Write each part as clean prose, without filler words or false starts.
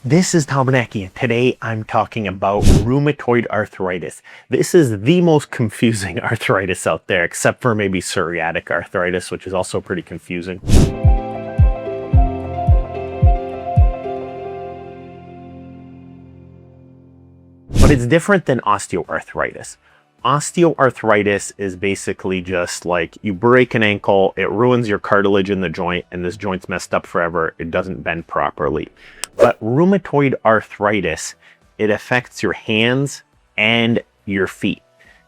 This is Tom Bernacki, and today I'm talking about rheumatoid arthritis. This is the most confusing arthritis out there, except for maybe psoriatic arthritis, which is also pretty confusing. But it's different than osteoarthritis. Osteoarthritis is basically just like you break an ankle, it ruins your cartilage in the joint, and this joint's messed up forever. It doesn't bend properly. But rheumatoid arthritis, it affects your hands and your feet.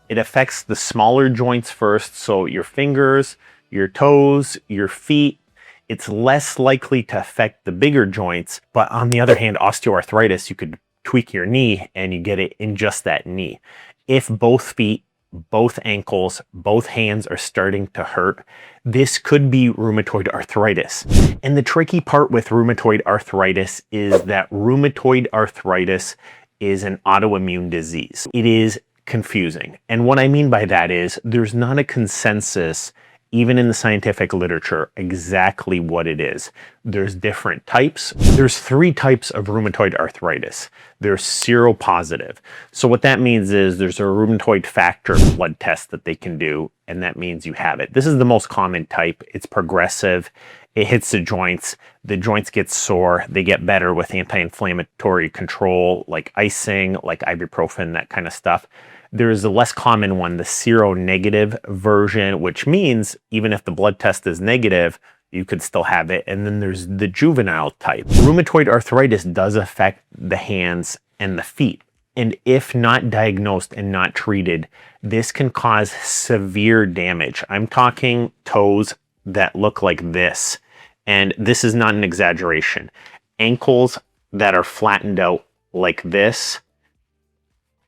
It affects the smaller joints first, so your fingers, your toes, your feet. It's less likely to affect the bigger joints, but on the other hand, osteoarthritis, you could tweak your knee and you get it in just that knee. If both feet, both ankles, both hands are starting to hurt, this could be rheumatoid arthritis. And the tricky part with rheumatoid arthritis is that rheumatoid arthritis is an autoimmune disease. It is confusing. And what I mean by that is there's not a consensus, even in the scientific literature, exactly what it is. There's different types. There's 3 types of rheumatoid arthritis. There's seropositive. So what that means is there's a rheumatoid factor blood test that they can do, and that means you have it. This is the most common type. It's progressive. It hits the joints get sore. They get better with anti-inflammatory control, like icing, like ibuprofen, that kind of stuff. There's a less common one, the seronegative version, which means even if the blood test is negative, you could still have it. And then there's the juvenile type. Rheumatoid arthritis does affect the hands and the feet. And if not diagnosed and not treated, this can cause severe damage. I'm talking toes that look like this. And this is not an exaggeration. Ankles that are flattened out like this.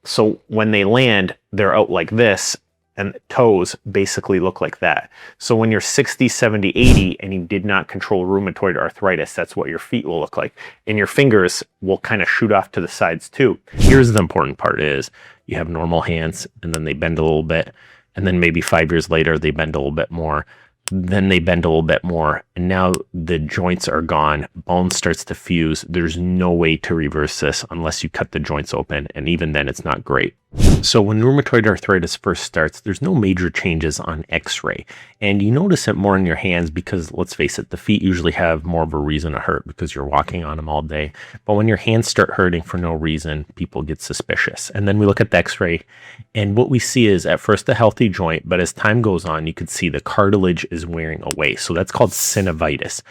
So when they land, they're out like this, and toes basically look like that. So when you're 60, 70, 80, and you did not control rheumatoid arthritis, that's what your feet will look like. And your fingers will kind of shoot off to the sides too. Here's the important part is you have normal hands, and then they bend a little bit, and then maybe 5 years later, they bend a little bit more. Then they bend a little bit more, and now the joints are gone. Bone starts to fuse. There's no way to reverse this unless you cut the joints open, and even then it's not great. So when rheumatoid arthritis first starts, there's no major changes on x-ray, and you notice it more in your hands because, let's face it, the feet usually have more of a reason to hurt because you're walking on them all day. But when your hands start hurting for no reason, people get suspicious. And then we look at the x-ray, and what we see is at first a healthy joint, but as time goes on, you can see the cartilage is wearing away. So that's called synovitis.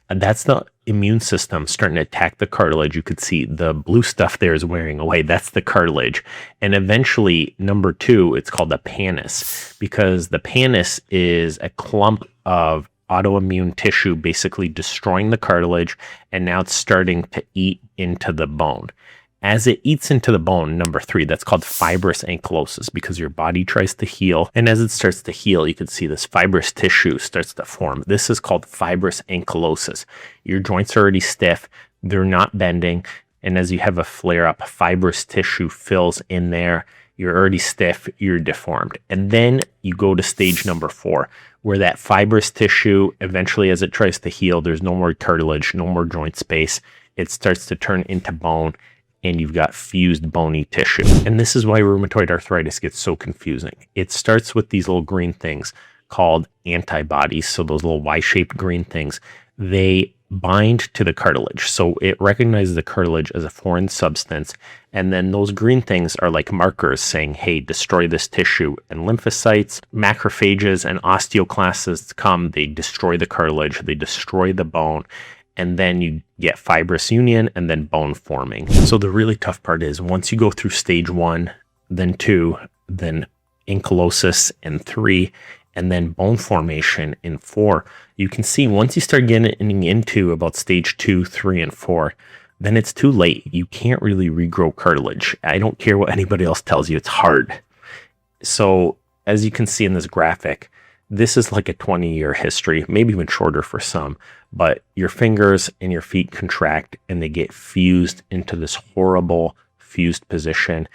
And that's the immune system starting to attack the cartilage. You could see the blue stuff there is wearing away. That's the cartilage. And eventually, number 2, it's called the pannus, because the pannus is a clump of autoimmune tissue basically destroying the cartilage, and now it's starting to eat into the bone. As it eats into the bone, number 3, that's called fibrous ankylosis, because your body tries to heal. And as it starts to heal, you can see this fibrous tissue starts to form. This is called fibrous ankylosis. Your joints are already stiff. They're not bending. And as you have a flare up, fibrous tissue fills in there. You're already stiff. You're deformed. And then you go to stage number 4, where that fibrous tissue, eventually as it tries to heal, there's no more cartilage, no more joint space. It starts to turn into bone, and you've got fused bony tissue. And this is why rheumatoid arthritis gets so confusing. It starts with these little green things called antibodies. So those little Y-shaped green things, they bind to the cartilage. So it recognizes the cartilage as a foreign substance. And then those green things are like markers saying, hey, destroy this tissue. And lymphocytes, macrophages, and osteoclasts come, they destroy the cartilage, they destroy the bone. And then you get fibrous union and then bone forming. So the really tough part is once you go through stage 1, then 2, then ankylosis in 3, and then bone formation in 4, you can see once you start getting into about stage 2, 3, and 4, then it's too late. You can't really regrow cartilage. I don't care what anybody else tells you, it's hard. So as you can see in this graphic, this is like a 20-year history, maybe even shorter for some, but your fingers and your feet contract and they get fused into this horrible fused position.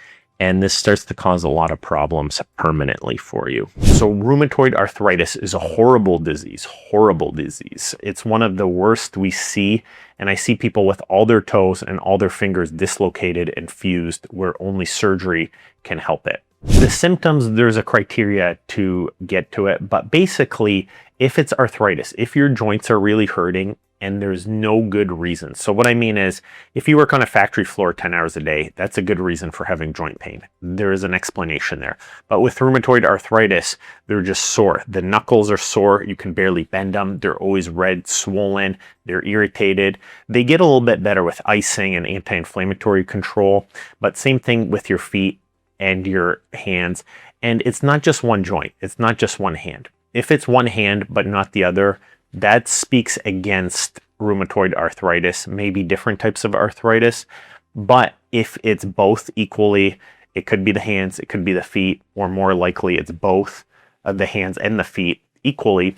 and this starts to cause a lot of problems permanently for you. So rheumatoid arthritis is a horrible disease, horrible disease. It's one of the worst we see, and I see people with all their toes and all their fingers dislocated and fused where only surgery can help it. The symptoms, there's a criteria to get to it, but basically, if it's arthritis, if your joints are really hurting and there's no good reason. So what I mean is, if you work on a factory floor 10 hours a day, that's a good reason for having joint pain. There is an explanation there. But with rheumatoid arthritis, they're just sore. The knuckles are sore. You can barely bend them. They're always red, swollen. They're irritated. They get a little bit better with icing and anti-inflammatory control, but same thing with your feet and your hands. And it's not just one joint. It's not just one hand. If it's one hand but not the other, that speaks against rheumatoid arthritis, maybe different types of arthritis. But if it's both equally, it could be the hands, it could be the feet, or more likely it's both the hands and the feet equally.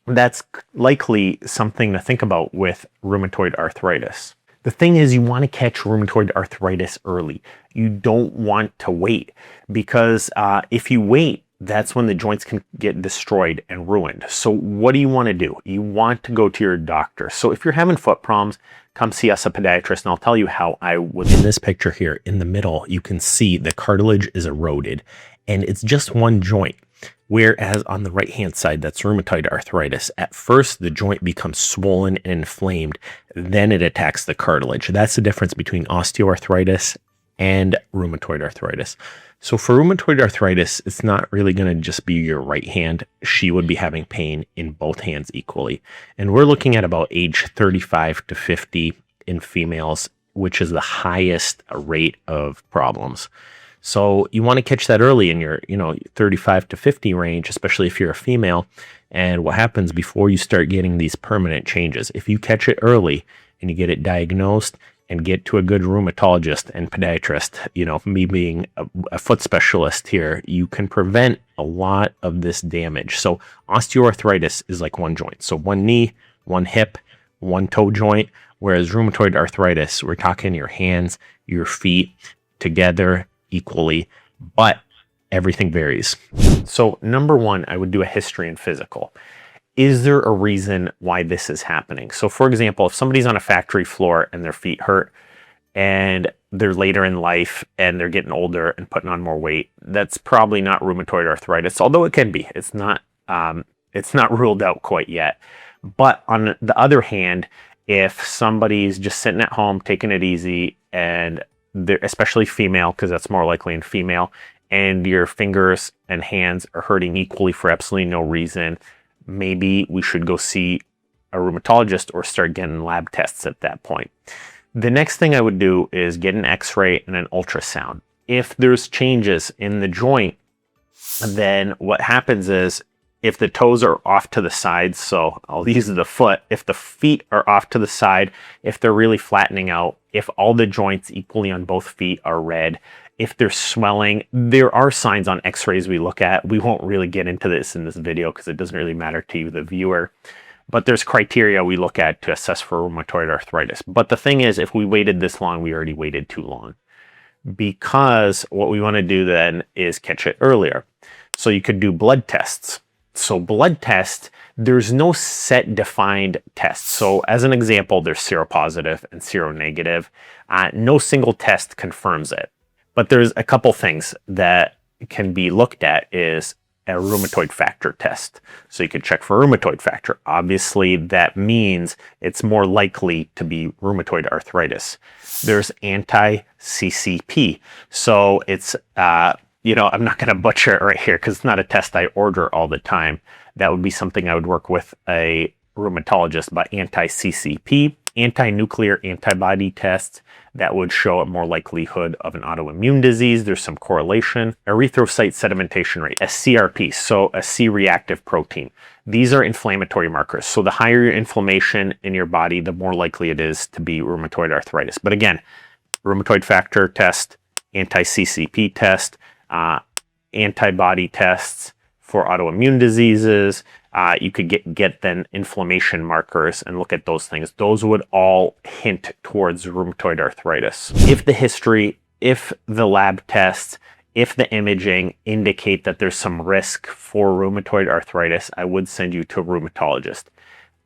That's likely something to think about with rheumatoid arthritis. The thing is, you want to catch rheumatoid arthritis early. You don't want to wait, because if you wait, that's when the joints can get destroyed and ruined. So what do you want to do? You want to go to your doctor. So if you're having foot problems, come see us, a podiatrist, and I'll tell you how I would. In this picture here, in the middle, you can see the cartilage is eroded, and it's just one joint. Whereas on the right-hand side, that's rheumatoid arthritis. At first, the joint becomes swollen and inflamed, then it attacks the cartilage. That's the difference between osteoarthritis and rheumatoid arthritis. So for rheumatoid arthritis, it's not really going to just be your right hand. She would be having pain in both hands equally. And we're looking at about age 35 to 50 in females, which is the highest rate of problems. So you want to catch that early in your, 35 to 50 range, especially if you're a female. And what happens before you start getting these permanent changes, if you catch it early and you get it diagnosed and get to a good rheumatologist and podiatrist, me being a foot specialist here, you can prevent a lot of this damage. So osteoarthritis is like one joint. So one knee, one hip, one toe joint, whereas rheumatoid arthritis, we're talking your hands, your feet together equally, but everything varies. So number one, I would do a history and physical. Is there a reason why this is happening? So for example, if somebody's on a factory floor and their feet hurt and they're later in life and they're getting older and putting on more weight, that's probably not rheumatoid arthritis, although it can be. It's not ruled out quite yet. But on the other hand, if somebody's just sitting at home, taking it easy, and they're especially female, because that's more likely in female, and your fingers and hands are hurting equally for absolutely no reason, maybe we should go see a rheumatologist or start getting lab tests at that point. The next thing I would do is get an x-ray and an ultrasound. If there's changes in the joint, then what happens is, if the toes are off to the side, so I'll use the foot, if the feet are off to the side, if they're really flattening out, if all the joints equally on both feet are red, if they're swelling, there are signs on x-rays we look at. We won't really get into this in this video because it doesn't really matter to you, the viewer. But there's criteria we look at to assess for rheumatoid arthritis. But the thing is, if we waited this long, we already waited too long. Because what we want to do then is catch it earlier. So you could do blood tests. So blood test, there's no set defined test. So as an example, there's seropositive and seronegative. No single test confirms it. But there's a couple things that can be looked at is a rheumatoid factor test. So you can check for rheumatoid factor. Obviously, that means it's more likely to be rheumatoid arthritis. There's anti-CCP. So it's, I'm not going to butcher it right here because it's not a test I order all the time. That would be something I would work with a rheumatologist, but anti-CCP, anti-nuclear antibody tests, that would show a more likelihood of an autoimmune disease. There's some correlation. Erythrocyte sedimentation rate, a CRP, so a C-reactive protein. These are inflammatory markers. So the higher your inflammation in your body, the more likely it is to be rheumatoid arthritis. But again, rheumatoid factor test, anti-CCP test, antibody tests for autoimmune diseases. You could get then inflammation markers and look at those things. Those would all hint towards rheumatoid arthritis. If the history if the lab tests, if the imaging indicate that there's some risk for rheumatoid arthritis, I would send you to a rheumatologist.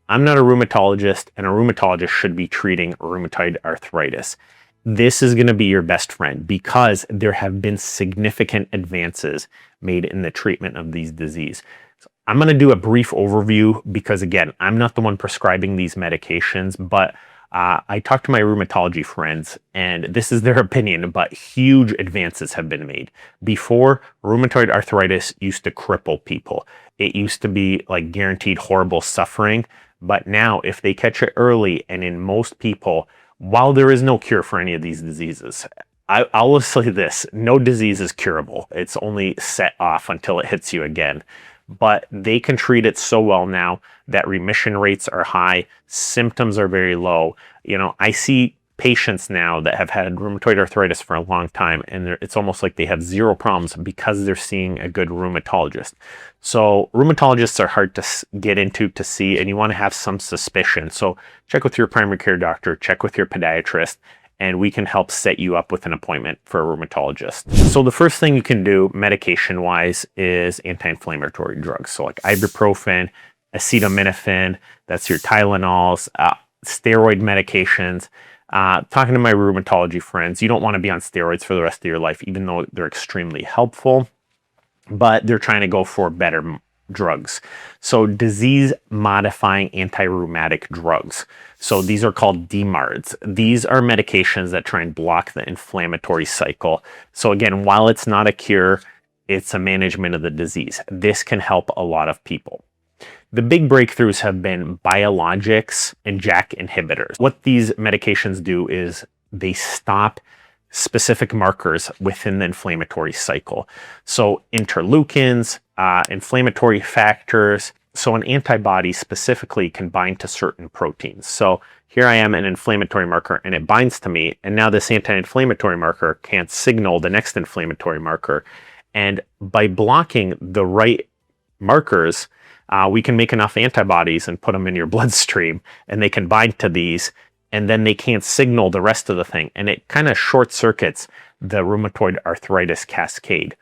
I'm not a rheumatologist, and a rheumatologist should be treating rheumatoid arthritis. This is going to be your best friend because there have been significant advances made in the treatment of these diseases. So I'm going to do a brief overview because, again, I'm not the one prescribing these medications, but I talked to my rheumatology friends, and this is their opinion, but huge advances have been made. Before, rheumatoid arthritis used to cripple people. It used to be like guaranteed horrible suffering, but now if they catch it early, and in most people, while there is no cure for any of these diseases, I will say this, no disease is curable. It's only set off until it hits you again. But they can treat it so well now that remission rates are high, symptoms are very low. You know, I see patients now that have had rheumatoid arthritis for a long time, and it's almost like they have zero problems because they're seeing a good rheumatologist. So rheumatologists are hard to get into to see, and you want to have some suspicion. So check with your primary care doctor, check with your podiatrist, and we can help set you up with an appointment for a rheumatologist. So the first thing you can do medication-wise is anti-inflammatory drugs. So like ibuprofen, acetaminophen, that's your Tylenols, steroid medications. Talking to my rheumatology friends, you don't want to be on steroids for the rest of your life, even though they're extremely helpful, but they're trying to go for better drugs. So disease-modifying anti-rheumatic drugs. So these are called DMARDs. These are medications that try and block the inflammatory cycle. So again, while it's not a cure, it's a management of the disease. This can help a lot of people. The big breakthroughs have been biologics and JAK inhibitors. What these medications do is they stop specific markers within the inflammatory cycle. So interleukins, inflammatory factors. So an antibody specifically can bind to certain proteins. So here I am, an inflammatory marker, and it binds to me. And now this anti-inflammatory marker can't signal the next inflammatory marker. And by blocking the right markers, we can make enough antibodies and put them in your bloodstream, and they can bind to these, and then they can't signal the rest of the thing. And it kind of short circuits the rheumatoid arthritis cascade.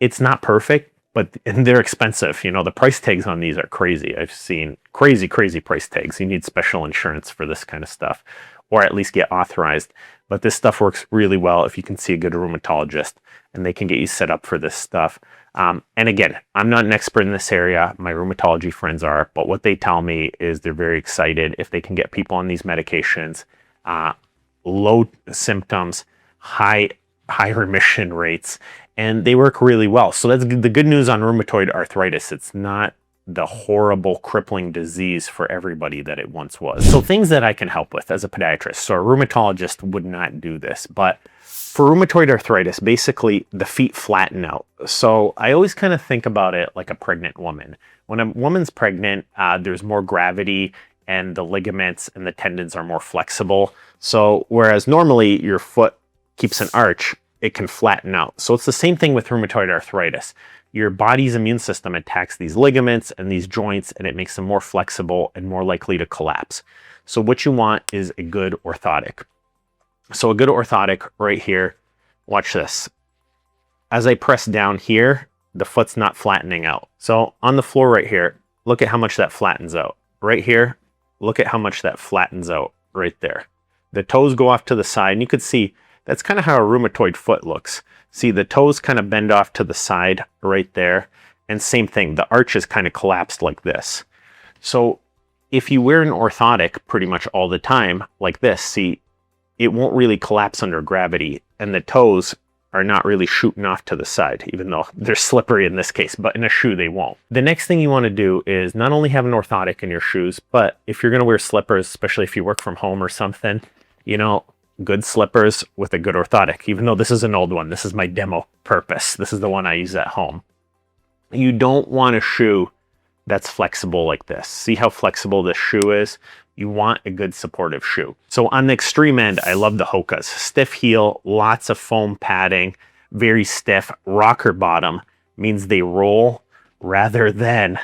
It's not perfect, but they're expensive. You know, the price tags on these are crazy. I've seen crazy price tags. You need special insurance for this kind of stuff, or at least get authorized. But this stuff works really well if you can see a good rheumatologist, and they can get you set up for this stuff. And again, I'm not an expert in this area. My rheumatology friends are, but what they tell me is they're very excited if they can get people on these medications, low symptoms, high remission rates, and they work really well. So that's the good news on rheumatoid arthritis. It's not the horrible crippling disease for everybody that it once was. So things that I can help with as a podiatrist. So a rheumatologist would not do this, but for rheumatoid arthritis, basically the feet flatten out. So I always kind of think about it like a pregnant woman. When a woman's pregnant, there's more gravity and the ligaments and the tendons are more flexible. So whereas normally your foot keeps an arch, it can flatten out. So it's the same thing with rheumatoid arthritis. Your body's immune system attacks these ligaments and these joints, and it makes them more flexible and more likely to collapse. So what you want is a good orthotic. So a good orthotic right here, watch this. As I press down here, the foot's not flattening out. So on the floor right here, look at how much that flattens out. Right here, look at how much that flattens out right there. The toes go off to the side, and you could see that's kind of how a rheumatoid foot looks. See, the toes kind of bend off to the side right there. And same thing, the arch is kind of collapsed like this. So if you wear an orthotic pretty much all the time, like this, see, it won't really collapse under gravity, and the toes are not really shooting off to the side, even though they're slippery in this case, but in a shoe they won't. The next thing you want to do is not only have an orthotic in your shoes, but if you're going to wear slippers, especially if you work from home or something, you know, good slippers with a good orthotic. Even though this is an old one, this is my demo purpose. This is the one I use at home. You don't want a shoe that's flexible like this. See how flexible this shoe is? You want a good supportive shoe. So on the extreme end, I love the Hoka's. Stiff heel, lots of foam padding, very stiff. Rocker bottom means they roll rather than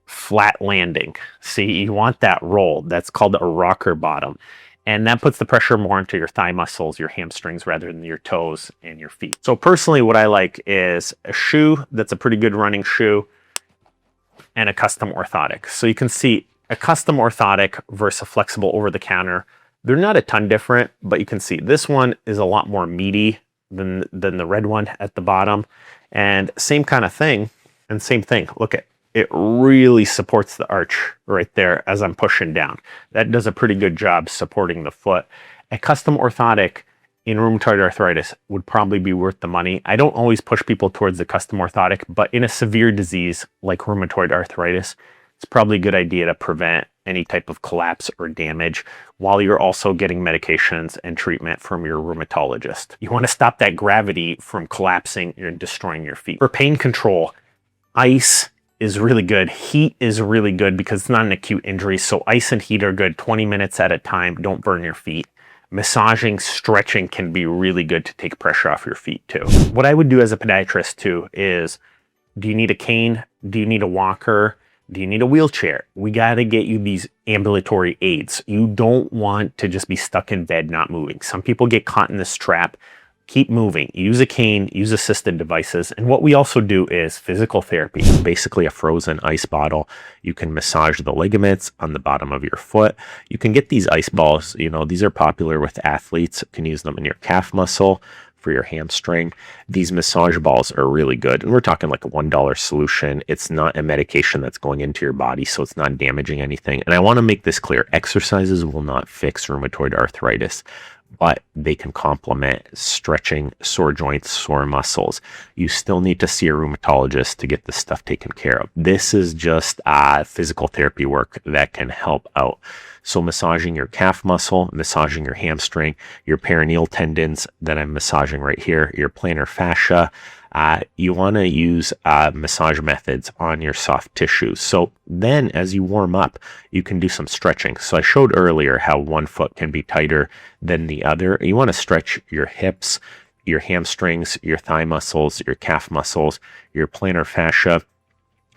flat landing. See, you want that roll. That's called a rocker bottom. And that puts the pressure more into your thigh muscles, your hamstrings, rather than your toes and your feet. So personally, what I like is a shoe that's a pretty good running shoe and a custom orthotic. So you can see a custom orthotic versus a flexible over-the-counter. They're not a ton different, but you can see this one is a lot more meaty than the red one at the bottom. And same kind of thing, and same thing. Look at it, really supports the arch right there as I'm pushing down. That does a pretty good job supporting the foot. A custom orthotic in rheumatoid arthritis would probably be worth the money. I don't always push people towards the custom orthotic, but in a severe disease like rheumatoid arthritis, it's probably a good idea to prevent any type of collapse or damage while you're also getting medications and treatment from your rheumatologist. You want to stop that gravity from collapsing and destroying your feet. For pain control, ice is really good. Heat is really good because it's not an acute injury. So ice and heat are good 20 minutes at a time. Don't burn your feet. Massaging, stretching can be really good to take pressure off your feet too. What I would do as a podiatrist too is, do you need a cane? Do you need a walker? Do you need a wheelchair? We got to get you these ambulatory aids. You don't want to just be stuck in bed, not moving. Some people get caught in this trap. Keep moving. Use a cane, use assisted devices. And what we also do is physical therapy. Basically a frozen ice bottle. You can massage the ligaments on the bottom of your foot. You can get these ice balls. You know, these are popular with athletes. You can use them in your calf muscle, for your hamstring. These massage balls are really good. And we're talking like a $1 solution. It's not a medication that's going into your body, so it's not damaging anything. And I want to make this clear. Exercises will not fix rheumatoid arthritis, but they can complement stretching, sore joints, sore muscles. You still need to see a rheumatologist to get this stuff taken care of. This is just physical therapy work that can help out. So massaging your calf muscle, massaging your hamstring, your perineal tendons that I'm massaging right here, your plantar fascia. You want to use massage methods on your soft tissues. So then as you warm up, you can do some stretching. So I showed earlier how one foot can be tighter than the other. You want to stretch your hips, your hamstrings, your thigh muscles, your calf muscles, your plantar fascia.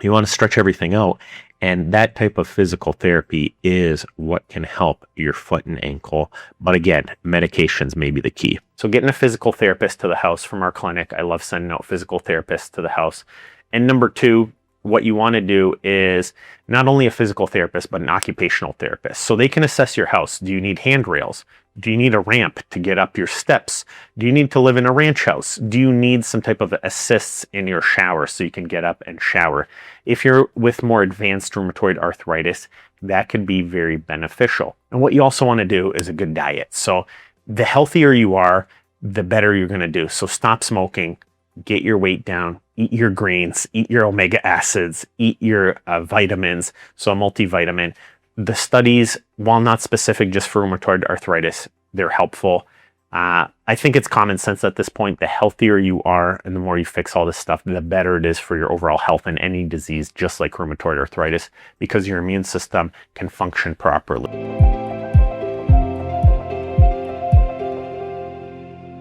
You want to stretch everything out. And that type of physical therapy is what can help your foot and ankle. But again, medications may be the key. So getting a physical therapist to the house from our clinic. I love sending out physical therapists to the house. And number two, what you want to do is not only a physical therapist, but an occupational therapist. So they can assess your house. Do you need handrails? Do you need a ramp to get up your steps? Do you need to live in a ranch house? Do you need some type of assists in your shower so you can get up and shower? If you're with more advanced rheumatoid arthritis, that could be very beneficial. And what you also want to do is a good diet. So the healthier you are, the better you're going to do. So stop smoking, get your weight down, eat your greens, eat your omega acids, eat your vitamins, so a multivitamin. The studies, while not specific just for rheumatoid arthritis, they're helpful. I think it's common sense at this point. The healthier you are and the more you fix all this stuff, the better it is for your overall health in any disease, just like rheumatoid arthritis, because your immune system can function properly.